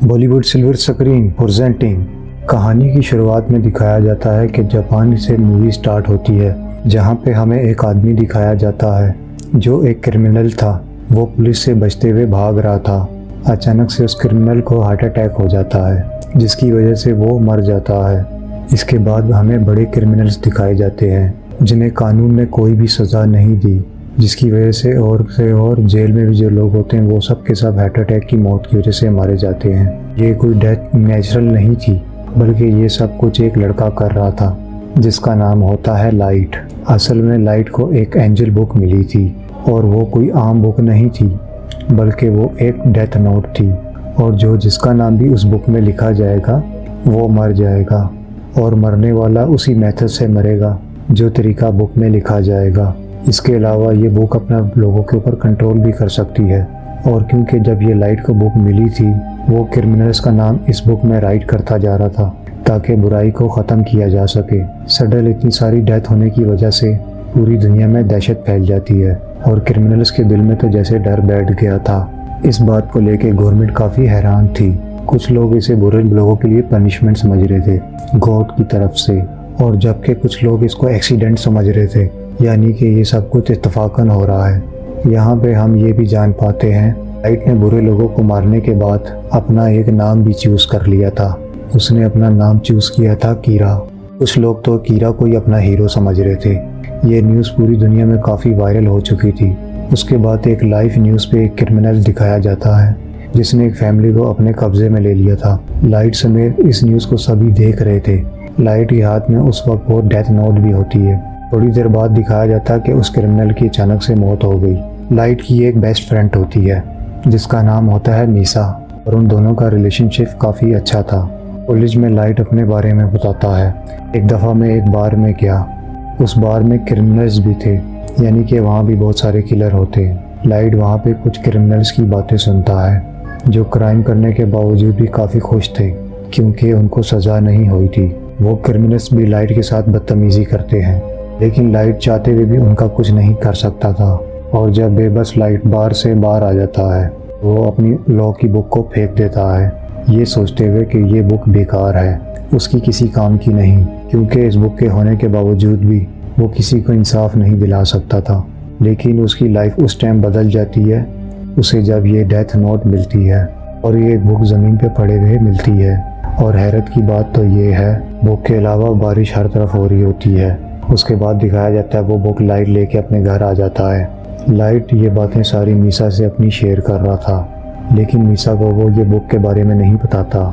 Bollywood silver screen presenting. कहानी की शुरुआत में दिखाया जाता है कि जापान से मूवी स्टार्ट होती है, जहां पे हमें एक आदमी दिखाया जाता है जो एक क्रिमिनल था। वो पुलिस से बचते हुए भाग रहा था। अचानक से उस क्रिमिनल को हार्ट अटैक हो जाता है, जिसकी वजह से वो मर जाता है। इसके बाद हमें बड़े क्रिमिनल्स दिखाए जाते हैं जिन्हें कानून ने कोई भी सज़ा नहीं दी, जिसकी वजह से और जेल में भी जो लोग होते हैं वो सब के सब हार्ट अटैक की मौत की वजह से मारे जाते हैं। ये कोई डेथ नेचुरल नहीं थी, बल्कि ये सब कुछ एक लड़का कर रहा था जिसका नाम होता है लाइट। असल में लाइट को एक एंजल बुक मिली थी और वो कोई आम बुक नहीं थी, बल्कि वो एक डेथ नोट थी। और जिसका नाम भी उस बुक में लिखा जाएगा वो मर जाएगा, और मरने वाला उसी मेथड से मरेगा जो तरीका बुक में लिखा जाएगा। इसके अलावा ये बुक अपना लोगों के ऊपर कंट्रोल भी कर सकती है। और क्योंकि जब ये लाइट को बुक मिली थी, वो क्रिमिनल्स का नाम इस बुक में राइट करता जा रहा था ताकि बुराई को ख़त्म किया जा सके। सडन इतनी सारी डेथ होने की वजह से पूरी दुनिया में दहशत फैल जाती है और क्रिमिनल्स के दिल में तो जैसे डर बैठ गया था। इस बात को लेके गवर्नमेंट काफ़ी हैरान थी। कुछ लोग इसे बुरे लोगों के लिए पनिशमेंट समझ रहे थे गॉड की तरफ से, और जबकि कुछ लोग इसको एक्सीडेंट समझ रहे थे, यानी कि ये सब कुछ इत्तफाकन हो रहा है। यहाँ पे हम ये भी जान पाते हैं लाइट ने बुरे लोगों को मारने के बाद अपना एक नाम भी चूज़ कर लिया था। उसने अपना नाम चूज़ किया था कीरा। कुछ लोग तो कीरा को ही अपना हीरो समझ रहे थे। ये न्यूज़ पूरी दुनिया में काफ़ी वायरल हो चुकी थी। उसके बाद एक लाइव न्यूज़ पे एक क्रिमिनल दिखाया जाता है जिसने एक फैमिली को अपने कब्जे में ले लिया था। लाइट समेत इस न्यूज़ को सभी देख रहे थे। लाइट के हाथ में उस वक्त वो डेथ नोट भी होती है। थोड़ी देर बाद दिखाया जाता है कि उस क्रिमिनल की अचानक से मौत हो गई। लाइट की एक बेस्ट फ्रेंड होती है जिसका नाम होता है मीसा, और उन दोनों का रिलेशनशिप काफ़ी अच्छा था। कॉलेज में लाइट अपने बारे में बताता है। एक दफ़ा मैं एक बार में गया, उस बार में क्रिमिनल्स भी थे, यानी कि वहाँ भी बहुत सारे किलर होते हैं। लाइट वहाँ पे कुछ क्रिमिनल्स की बातें सुनता है जो क्राइम करने के बावजूद भी काफ़ी खुश थे क्योंकि उनको सज़ा नहीं हुई थी। वो क्रिमिनल्स भी लाइट के साथ बदतमीज़ी करते हैं, लेकिन लाइट चाहते हुए भी उनका कुछ नहीं कर सकता था। और जब बेबस लाइट बार से बाहर आ जाता है, वो अपनी लॉ की बुक को फेंक देता है, ये सोचते हुए कि ये बुक बेकार है, उसकी किसी काम की नहीं, क्योंकि इस बुक के होने के बावजूद भी वो किसी को इंसाफ नहीं दिला सकता था। लेकिन उसकी लाइफ उस टाइम बदल जाती है उसे जब ये डेथ नोट मिलती है, और ये बुक ज़मीन पे पड़े हुए मिलती है। और हैरत की बात तो ये है, बुक के अलावा बारिश हर तरफ हो रही होती है। उसके बाद दिखाया जाता है वो बुक लाइट लेके अपने घर आ जाता है। लाइट ये बातें सारी मीसा से अपनी शेयर कर रहा था, लेकिन मीसा को वो ये बुक के बारे में नहीं बताता,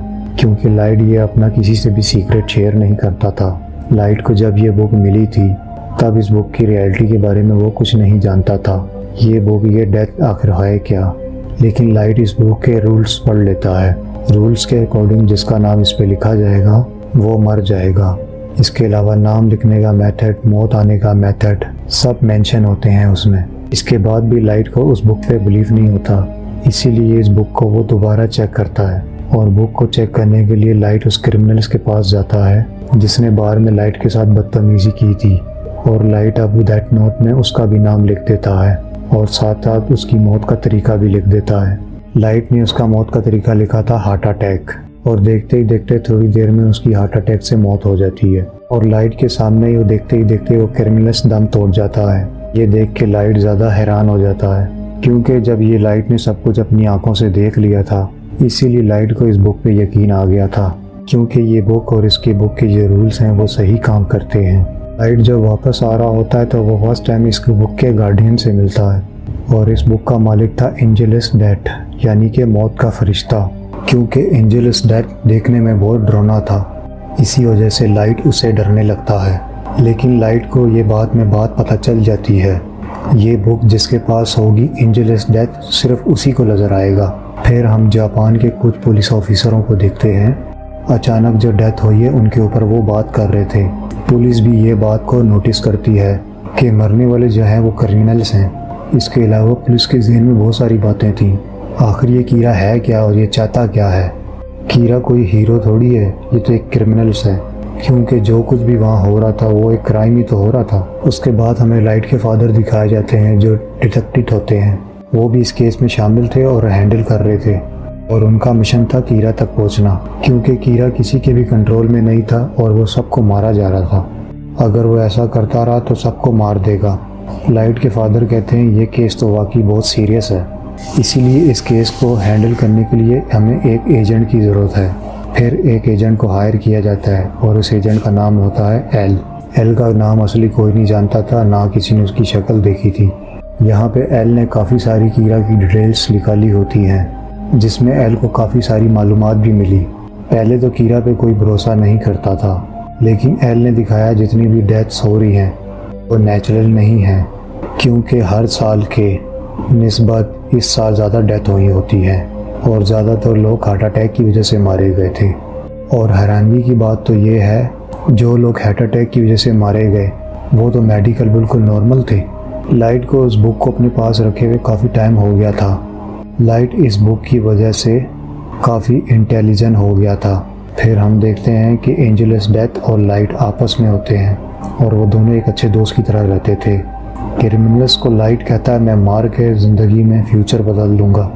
क्योंकि लाइट ये अपना किसी से भी सीक्रेट शेयर नहीं करता था। लाइट को जब ये बुक मिली थी तब इस बुक की रियलिटी के बारे में वो कुछ नहीं जानता था। ये बुक ये डेथ आखिर है क्या, लेकिन लाइट इस बुक के रूल्स पढ़ लेता है। रूल्स के अकॉर्डिंग जिसका नाम इस पे लिखा जाएगा वो मर जाएगा। इसके अलावा नाम लिखने का मेथड, मौत आने का मेथड सब मेंशन होते हैं उसमें। इसके बाद भी लाइट को उस बुक पे बिलीव नहीं होता, इसीलिए इस बुक को वो दोबारा चेक करता है। और बुक को चेक करने के लिए लाइट उस क्रिमिनल्स के पास जाता है जिसने बार में लाइट के साथ बदतमीजी की थी, और लाइट अब डेथ नोट में उसका भी नाम लिख देता है और साथ साथ उसकी मौत का तरीका भी लिख देता है। लाइट ने उसका मौत का तरीका लिखा था हार्ट अटैक, और देखते ही देखते थोड़ी देर में उसकी हार्ट अटैक से मौत हो जाती है। और लाइट के सामने ही देखते वो क्रिमिनल्स दम तोड़ जाता है। ये देख के लाइट ज़्यादा हैरान हो जाता है, क्योंकि जब ये लाइट ने सब कुछ अपनी आंखों से देख लिया था, इसीलिए लाइट को इस बुक पे यकीन आ गया था, क्योंकि ये बुक और इसकी बुक के जो रूल्स हैं वो सही काम करते हैं। लाइट जब वापस आ रहा होता है तो वो फर्स्ट टाइम इस बुक के गार्डियन से मिलता है, और इस बुक का मालिक था एंजेलस डेथ, यानी कि मौत का फरिश्ता। क्योंकि एंजेलस डेथ देखने में बहुत डरावना था, इसी वजह से लाइट उससे डरने लगता है। लेकिन लाइट को ये बात पता चल जाती है, ये बुक जिसके पास होगी एंजेलस डेथ सिर्फ उसी को नज़र आएगा। फिर हम जापान के कुछ पुलिस ऑफिसरों को देखते हैं। अचानक जो डेथ हुई है उनके ऊपर वो बात कर रहे थे। पुलिस भी ये बात को नोटिस करती है कि मरने वाले जो हैं वो क्रिमिनल्स हैं। इसके अलावा पुलिस के ज़हन में बहुत सारी बातें थीं। आखिर ये कीरा है क्या और ये चाहता क्या है? कीरा कोई हीरो थोड़ी है, ये तो एक क्रिमिनल्स है, क्योंकि जो कुछ भी वहाँ हो रहा था वो एक क्राइम ही तो हो रहा था। उसके बाद हमें लाइट के फादर दिखाए जाते हैं जो डिटेक्टिव होते हैं। वो भी इस केस में शामिल थे और हैंडल कर रहे थे। और उनका मिशन था कीरा तक पहुंचना, क्योंकि कीरा किसी के भी कंट्रोल में नहीं था और वो सबको मारा जा रहा था। अगर वो ऐसा करता रहा तो सबको मार देगा। लाइट के फादर कहते हैं ये केस तो वाकई बहुत सीरियस है, इसीलिए इस केस को हैंडल करने के लिए हमें एक एजेंट की ज़रूरत है। फिर एक एजेंट को हायर किया जाता है और उस एजेंट का नाम होता है एल। एल का नाम असली कोई नहीं जानता था, ना किसी ने उसकी शक्ल देखी थी। यहाँ पे एल ने काफ़ी सारी कीरा की डिटेल्स निकाली होती हैं, जिसमें एल को काफ़ी सारी मालूमात भी मिली। पहले तो कीरा पे कोई भरोसा नहीं करता था, लेकिन एल ने दिखाया जितनी भी डेथ्स हो रही हैं वो नेचुरल नहीं है, क्योंकि हर साल के निस्बत इस साल ज़्यादा डेथ हुई होती है और ज़्यादातर लोग हार्ट अटैक की वजह से मारे गए थे। और हैरानगी की बात तो ये है, जो लोग हार्ट अटैक की वजह से मारे गए वो तो मेडिकल बिल्कुल नॉर्मल थे। लाइट को उस बुक को अपने पास रखे हुए काफ़ी टाइम हो गया था। लाइट इस बुक की वजह से काफ़ी इंटेलिजेंट हो गया था। फिर हम देखते हैं कि एंजेलस डेथ और लाइट आपस में होते हैं और वो दोनों एक अच्छे दोस्त की तरह रहते थे। क्रिमिनल्स को लाइट कहता है मैं मार के ज़िंदगी में फ्यूचर बदल दूंगा,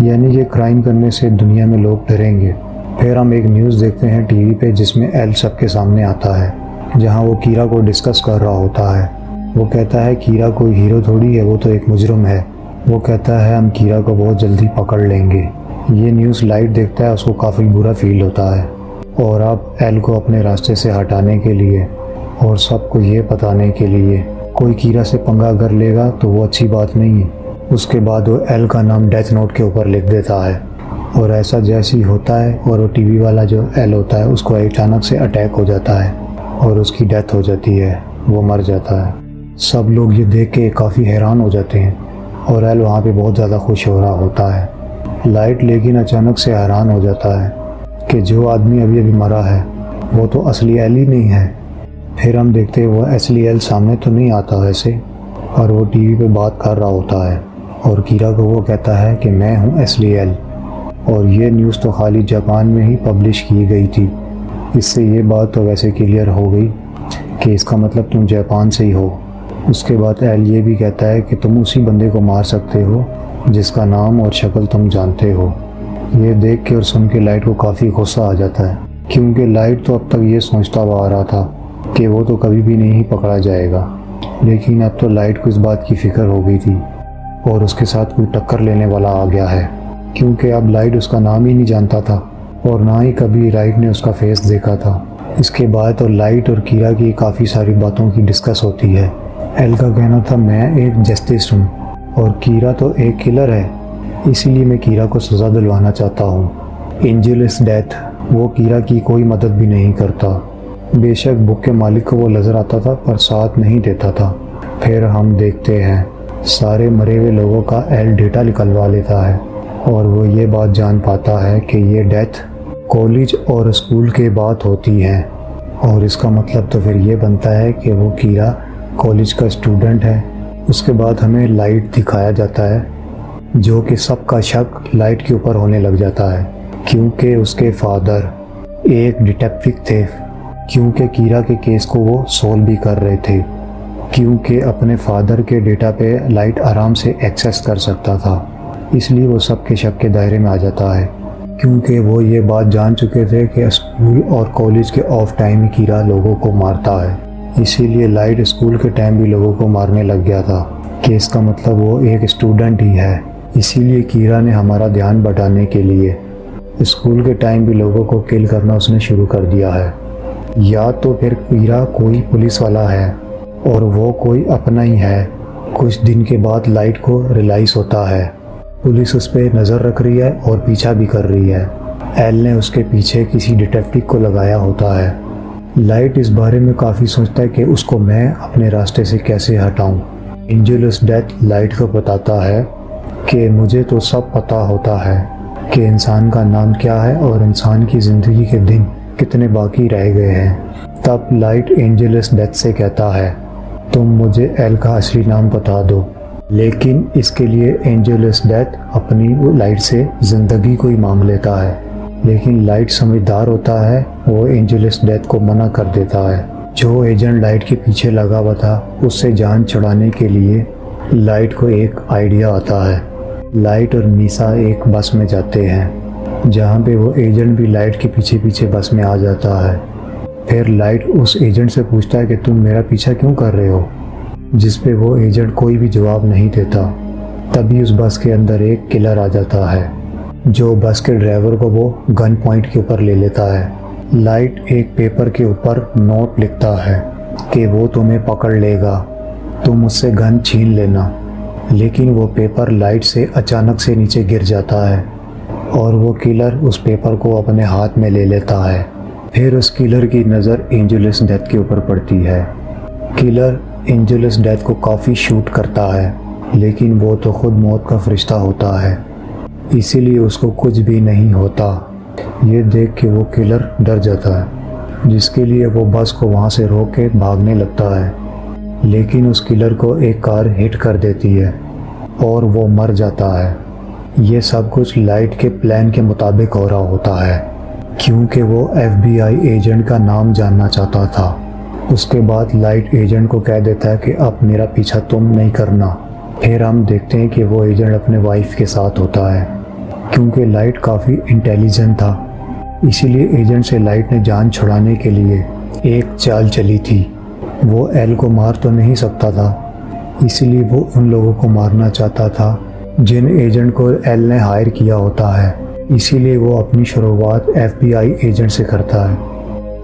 यानी कि क्राइम करने से दुनिया में लोग डरेंगे। फिर हम एक न्यूज़ देखते हैं टीवी पे, जिसमें एल सबके सामने आता है, जहां वो कीरा को डिस्कस कर रहा होता है। वो कहता है कीरा कोई हीरो थोड़ी है, वो तो एक मुजरिम है। वो कहता है हम कीरा को बहुत जल्दी पकड़ लेंगे। ये न्यूज़ लाइट देखता है, उसको काफ़ी बुरा फील होता है और अब एल को अपने रास्ते से हटाने के लिए और सबको ये बताने के लिए कोई कीरा से पंगा कर लेगा तो वो अच्छी बात नहीं है। उसके बाद वो एल का नाम डेथ नोट के ऊपर लिख देता है और ऐसा जैसे ही होता है और वो टीवी वाला जो एल होता है उसको अचानक से अटैक हो जाता है और उसकी डेथ हो जाती है, वो मर जाता है। सब लोग ये देख के काफ़ी हैरान हो जाते हैं और एल वहाँ पे बहुत ज़्यादा खुश हो रहा होता है। लाइट लेकिन अचानक से हैरान हो जाता है कि जो आदमी अभी अभी मरा है वो तो असली एल ही नहीं है। फिर हम देखते हैं वो असली एल सामने तो नहीं आता वैसे, और वो टीवी पे बात कर रहा होता है और कीरा को वो कहता है कि मैं हूँ असली एल। और ये न्यूज़ तो खाली जापान में ही पब्लिश की गई थी। इससे ये बात तो वैसे क्लियर हो गई कि इसका मतलब तुम जापान से ही हो। उसके बाद एल ये भी कहता है कि तुम उसी बंदे को मार सकते हो जिसका नाम और शक्ल तुम जानते हो। ये देख के और सुन के लाइट को काफ़ी गुस्सा आ जाता है, क्योंकि लाइट तो अब तक ये सोचता हुआ आ रहा था कि वो तो कभी भी नहीं पकड़ा जाएगा, लेकिन अब तो लाइट को इस बात की फ़िक्र हो गई थी और उसके साथ कोई टक्कर लेने वाला आ गया है, क्योंकि अब लाइट उसका नाम ही नहीं जानता था और ना ही कभी लाइट ने उसका फेस देखा था। इसके बाद तो लाइट और कीरा की काफ़ी सारी बातों की डिस्कस होती है। एल का कहना था मैं एक जस्टिस हूँ और कीरा तो एक किलर है, इसीलिए मैं कीरा को सज़ा दिलवाना चाहता हूँ। एंजेलस डेथ वो कीरा की कोई मदद भी नहीं करता। बेशक बुक के मालिक को वो नज़र आता था पर साथ नहीं देता था। फिर हम देखते हैं सारे मरे हुए लोगों का एल डेटा निकलवा लेता है और वो ये बात जान पाता है कि ये डेथ कॉलेज और स्कूल के बाद होती है, और इसका मतलब तो फिर ये बनता है कि वो कीरा कॉलेज का स्टूडेंट है। उसके बाद हमें लाइट दिखाया जाता है, जो कि सबका शक लाइट के ऊपर होने लग जाता है, क्योंकि उसके फादर एक डिटेक्टिव थे, क्योंकि कीरा के केस को वो सोल्व भी कर रहे थे, क्योंकि अपने फादर के डेटा पे लाइट आराम से एक्सेस कर सकता था। इसलिए वो सबके शक के दायरे में आ जाता है, क्योंकि वो ये बात जान चुके थे कि स्कूल और कॉलेज के ऑफ टाइम ही कीरा लोगों को मारता है। इसीलिए लाइट स्कूल के टाइम भी लोगों को मारने लग गया था कि इसका मतलब वो एक स्टूडेंट ही है। इसीलिए कीरा ने हमारा ध्यान बटाने के लिए स्कूल के टाइम भी लोगों को किल करना उसने शुरू कर दिया है। या तो फिर कीरा कोई पुलिस वाला है और वो कोई अपना ही है। कुछ दिन के बाद लाइट को रियलाइज़ होता है पुलिस उस पर नज़र रख रही है और पीछा भी कर रही है। एल ने उसके पीछे किसी डिटेक्टिव को लगाया होता है। लाइट इस बारे में काफ़ी सोचता है कि उसको मैं अपने रास्ते से कैसे हटाऊं। एंजेलस डेथ लाइट को बताता है कि मुझे तो सब पता होता है कि इंसान का नाम क्या है और इंसान की ज़िंदगी के दिन कितने बाकी रह गए हैं। तब लाइट एंजेलस डेथ से कहता है तुम मुझे एल का असली नाम बता दो, लेकिन इसके लिए एंजेलस डेथ अपनी लाइट से ज़िंदगी को ही मांग लेता है। लेकिन लाइट समझदार होता है, वो एंजेलस डेथ को मना कर देता है। जो एजेंट लाइट के पीछे लगा हुआ था उससे जान छुड़ाने के लिए लाइट को एक आइडिया आता है। लाइट और मीसा एक बस में जाते हैं जहाँ पे वो एजेंट भी लाइट के पीछे पीछे बस में आ जाता है। फिर लाइट उस एजेंट से पूछता है कि तुम मेरा पीछा क्यों कर रहे हो, जिस पे वो एजेंट कोई भी जवाब नहीं देता। तभी उस बस के अंदर एक किलर आ जाता है, जो बस के ड्राइवर को वो गन पॉइंट के ऊपर ले लेता है। लाइट एक पेपर के ऊपर नोट लिखता है कि वो तुम्हें पकड़ लेगा, तुम उससे गन छीन लेना। लेकिन वो पेपर लाइट से अचानक से नीचे गिर जाता है और वो किलर उस पेपर को अपने हाथ में ले लेता है। फिर उस किलर की नज़र एंजेलिस डेथ के ऊपर पड़ती है। किलर एंजेलिस डेथ को काफ़ी शूट करता है, लेकिन वो तो खुद मौत का फरिश्ता होता है, इसीलिए उसको कुछ भी नहीं होता। ये देख के वो किलर डर जाता है, जिसके लिए वो बस को वहाँ से रोक के भागने लगता है। लेकिन उस किलर को एक कार हिट कर देती है और वो मर जाता है। ये सब कुछ लाइट के प्लान के मुताबिक हो रहा होता है, क्योंकि वो FBI एजेंट का नाम जानना चाहता था। उसके बाद लाइट एजेंट को कह देता है कि अब मेरा पीछा तुम नहीं करना। फिर हम देखते हैं कि वो एजेंट अपने वाइफ के साथ होता है, क्योंकि लाइट काफ़ी इंटेलिजेंट था, इसीलिए एजेंट से लाइट ने जान छुड़ाने के लिए एक चाल चली थी। वो एल को मार तो नहीं सकता था, इसीलिए वो उन लोगों को मारना चाहता था जिन एजेंट को एल ने हायर किया होता है। इसीलिए वो अपनी शुरुआत FBI एजेंट से करता है।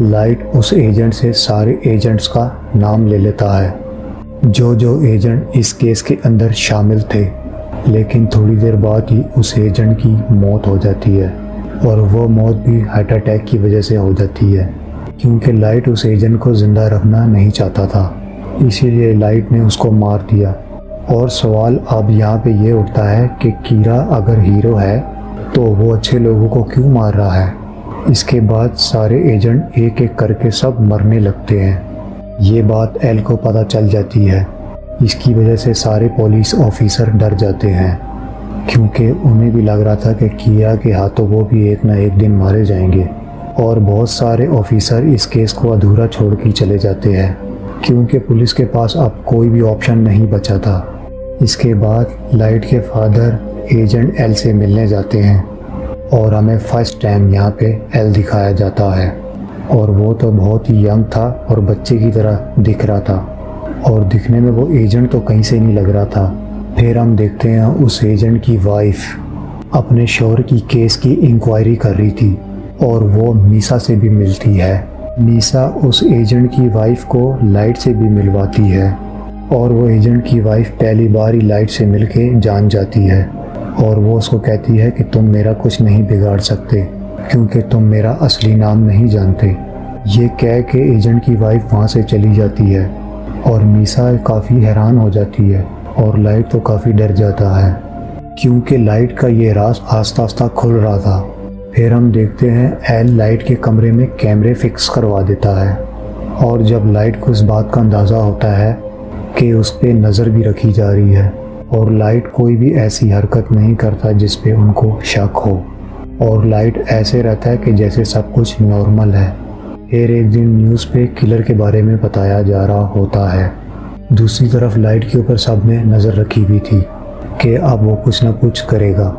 लाइट उस एजेंट से सारे एजेंट्स का नाम ले लेता है, जो एजेंट इस केस के अंदर शामिल थे। लेकिन थोड़ी देर बाद ही उस एजेंट की मौत हो जाती है, और वो मौत भी हार्ट अटैक की वजह से हो जाती है, क्योंकि लाइट उस एजेंट को ज़िंदा रखना नहीं चाहता था, इसीलिए लाइट ने उसको मार दिया। और सवाल अब यहाँ पे ये उठता है कि कीरा अगर हीरो है तो वो अच्छे लोगों को क्यों मार रहा है। इसके बाद सारे एजेंट एक एक करके सब मरने लगते हैं। ये बात एल को पता चल जाती है। इसकी वजह से सारे पुलिस ऑफिसर डर जाते हैं, क्योंकि उन्हें भी लग रहा था कि कीरा के हाथों वो भी एक ना एक दिन मारे जाएंगे। और बहुत सारे ऑफिसर इस केस को अधूरा छोड़ के चले जाते हैं, क्योंकि पुलिस के पास अब कोई भी ऑप्शन नहीं बचा था। इसके बाद लाइट के फादर एजेंट एल से मिलने जाते हैं, और हमें फर्स्ट टाइम यहाँ पे एल दिखाया जाता है। और वो तो बहुत ही यंग था और बच्चे की तरह दिख रहा था, और दिखने में वो एजेंट तो कहीं से नहीं लग रहा था। फिर हम देखते हैं उस एजेंट की वाइफ अपने शोहर की केस की इंक्वायरी कर रही थी, और वो मीसा से भी मिलती है। मीसा उस एजेंट की वाइफ को लाइट से भी मिलवाती है, और वो एजेंट की वाइफ पहली बार ही लाइट से मिलके जान जाती है, और वो उसको कहती है कि तुम मेरा कुछ नहीं बिगाड़ सकते, क्योंकि तुम मेरा असली नाम नहीं जानते। ये कह के एजेंट की वाइफ वहाँ से चली जाती है, और मीसा काफ़ी हैरान हो जाती है, और लाइट तो काफ़ी डर जाता है, क्योंकि लाइट का ये राज आस्ता आस्ता खुल रहा था। फिर हम देखते हैं एल लाइट के कमरे में कैमरे फिक्स करवा देता है, और जब लाइट को इस बात का अंदाज़ा होता है कि उस पर नज़र भी रखी जा रही है, और लाइट कोई भी ऐसी हरकत नहीं करता जिस पे उनको शक हो, और लाइट ऐसे रहता है कि जैसे सब कुछ नॉर्मल है। फिर एक दिन न्यूज़ पे किलर के बारे में बताया जा रहा होता है। दूसरी तरफ लाइट के ऊपर सब ने नज़र रखी हुई थी कि अब वो कुछ ना कुछ करेगा,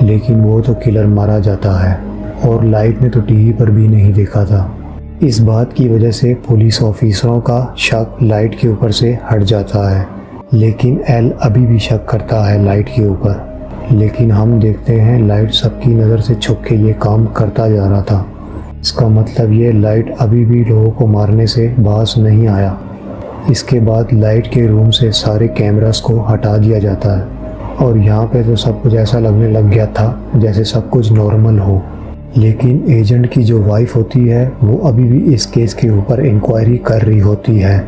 लेकिन वो तो किलर मारा जाता है, और लाइट ने तो टीवी पर भी नहीं देखा था। इस बात की वजह से पुलिस ऑफिसरों का शक लाइट के ऊपर से हट जाता है, लेकिन एल अभी भी शक करता है लाइट के ऊपर। लेकिन हम देखते हैं लाइट सबकी नज़र से छुप के ये काम करता जा रहा था। इसका मतलब ये लाइट अभी भी लोगों को मारने से बाज नहीं आया। इसके बाद लाइट के रूम से सारे कैमरास को हटा दिया जाता है, और यहाँ पे तो सब कुछ ऐसा लगने लग गया था जैसे सब कुछ नॉर्मल हो। लेकिन एजेंट की जो वाइफ होती है वो अभी भी इस केस के ऊपर इंक्वायरी कर रही होती है।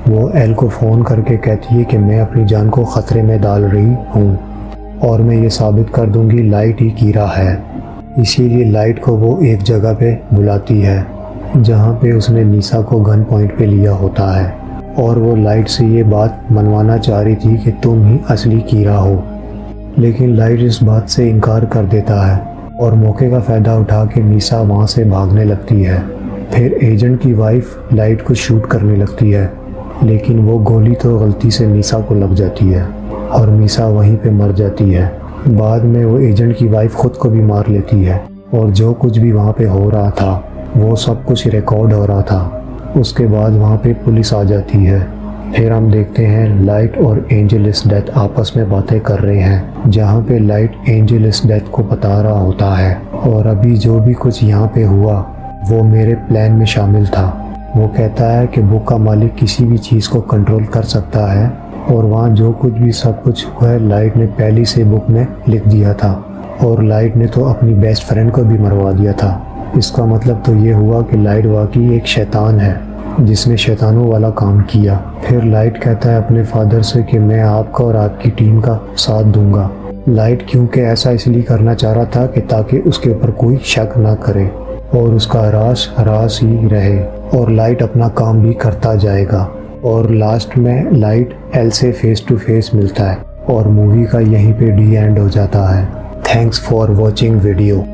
वो एल को फ़ोन करके कहती है कि मैं अपनी जान को ख़तरे में डाल रही हूँ, और मैं ये साबित कर दूँगी लाइट ही कीरा है। इसीलिए लाइट को वो एक जगह पे बुलाती है जहाँ पे उसने मीसा को गन पॉइंट पे लिया होता है, और वो लाइट से ये बात मनवाना चाह रही थी कि तुम ही असली कीरा हो। लेकिन लाइट इस बात से इनकार कर देता है, और मौके का फ़ायदा उठा के मीसा वहाँ से भागने लगती है। फिर एजेंट की वाइफ लाइट को शूट करने लगती है, लेकिन वो गोली तो गलती से मीसा को लग जाती है, और मीसा वहीं पे मर जाती है। बाद में वो एजेंट की वाइफ खुद को भी मार लेती है, और जो कुछ भी वहाँ पे हो रहा था वो सब कुछ रिकॉर्ड हो रहा था। उसके बाद वहाँ पे पुलिस आ जाती है। फिर हम देखते हैं लाइट और एंजलिस डेथ आपस में बातें कर रहे हैं, जहाँ पे लाइट एंजलिस डेथ को बता रहा होता है और अभी जो भी कुछ यहाँ पे हुआ वो मेरे प्लान में शामिल था। वो कहता है कि बुक का मालिक किसी भी चीज़ को कंट्रोल कर सकता है और वहाँ जो कुछ भी सब कुछ हुआ है लाइट ने पहले से बुक में लिख दिया था और लाइट ने तो अपनी बेस्ट फ्रेंड को भी मरवा दिया था। इसका मतलब तो ये हुआ कि लाइट वाकई एक शैतान है जिसने शैतानों वाला काम किया। फिर लाइट कहता है अपने फादर से कि मैं आपका और आपकी टीम का साथ दूंगा। लाइट क्योंकि ऐसा इसलिए करना चाह रहा था कि ताकि उसके ऊपर कोई शक ना करे और उसका राज ही रहे और लाइट अपना काम भी करता जाएगा। और लास्ट में लाइट एल से फेस टू फेस मिलता है और मूवी का यहीं पे डी एंड हो जाता है। Thanks for watching video.